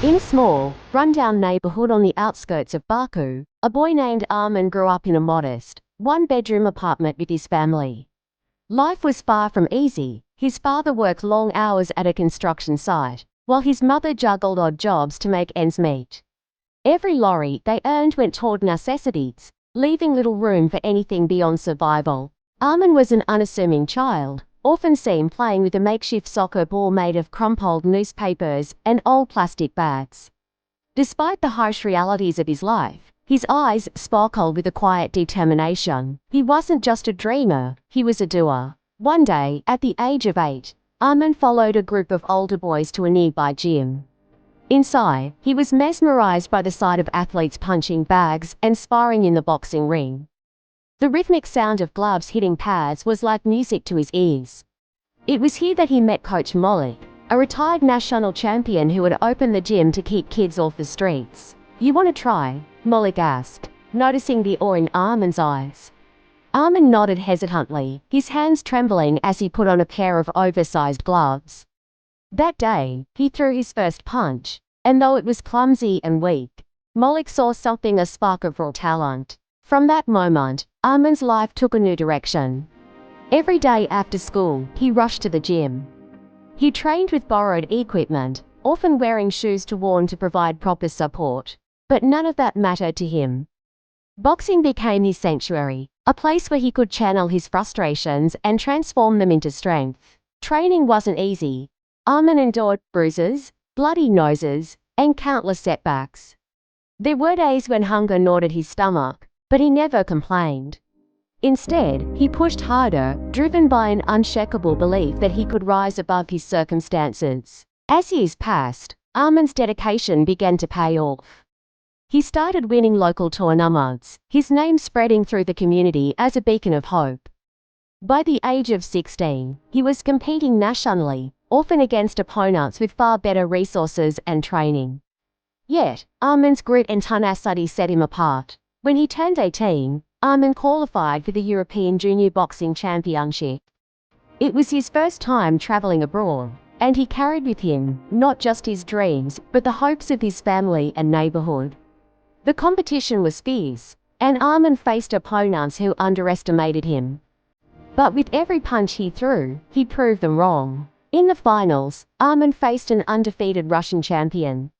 In a small, run-down neighborhood on the outskirts of Baku, a boy named Armin grew up in a modest, one-bedroom apartment with his family. Life was far from easy. His father worked long hours at a construction site, while his mother juggled odd jobs to make ends meet. Every lorry they earned went toward necessities, leaving little room for anything beyond survival. Armin was an unassuming child, often seen playing with a makeshift soccer ball made of crumpled newspapers and old plastic bags. Despite the harsh realities of his life, his eyes sparkled with a quiet determination. He wasn't just a dreamer, he was a doer. One day, at the age of 8, Armin followed a group of older boys to a nearby gym. Inside, he was mesmerized by the sight of athletes punching bags and sparring in the boxing ring. The rhythmic sound of gloves hitting pads was like music to his ears. It was here that he met Coach Molly, a retired national champion who had opened the gym to keep kids off the streets. "You want to try?" Molly asked, noticing the awe in Armin's eyes. Armin nodded hesitantly, his hands trembling as he put on a pair of oversized gloves. That day, he threw his first punch, and though it was clumsy and weak, Molly saw something, a spark of raw talent. From that moment, Armin's life took a new direction. Every day after school, he rushed to the gym. He trained with borrowed equipment, often wearing shoes worn to provide proper support. But none of that mattered to him. Boxing became his sanctuary, a place where he could channel his frustrations and transform them into strength. Training wasn't easy. Armin endured bruises, bloody noses, and countless setbacks. There were days when hunger gnawed at his stomach, but he never complained. Instead, he pushed harder, driven by an unshakable belief that he could rise above his circumstances. As years passed, Armin's dedication began to pay off. He started winning local tournaments, his name spreading through the community as a beacon of hope. By the age of 16, he was competing nationally, often against opponents with far better resources and training. Yet, Armin's grit and tenacity set him apart. When he turned 18, Armin qualified for the European Junior Boxing Championship. It was his first time traveling abroad, and he carried with him not just his dreams, but the hopes of his family and neighborhood. The competition was fierce, and Armin faced opponents who underestimated him. But with every punch he threw, he proved them wrong. In the finals, Armin faced an undefeated Russian champion.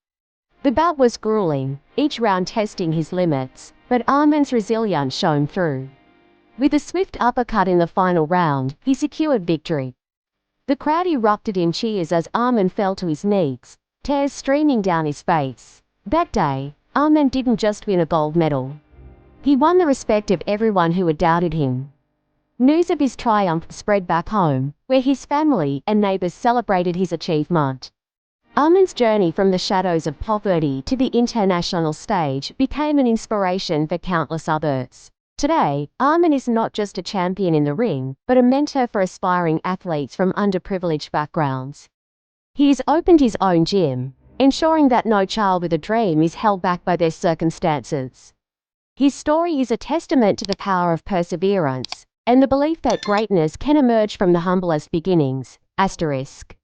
The bout was grueling, each round testing his limits, but Armin's resilience shone through. With a swift uppercut in the final round, he secured victory. The crowd erupted in cheers as Armin fell to his knees, tears streaming down his face. That day, Armin didn't just win a gold medal. He won the respect of everyone who had doubted him. News of his triumph spread back home, where his family and neighbors celebrated his achievement. Armin's journey from the shadows of poverty to the international stage became an inspiration for countless others. Today, Armin is not just a champion in the ring, but a mentor for aspiring athletes from underprivileged backgrounds. He has opened his own gym, ensuring that no child with a dream is held back by their circumstances. His story is a testament to the power of perseverance and the belief that greatness can emerge from the humblest beginnings. **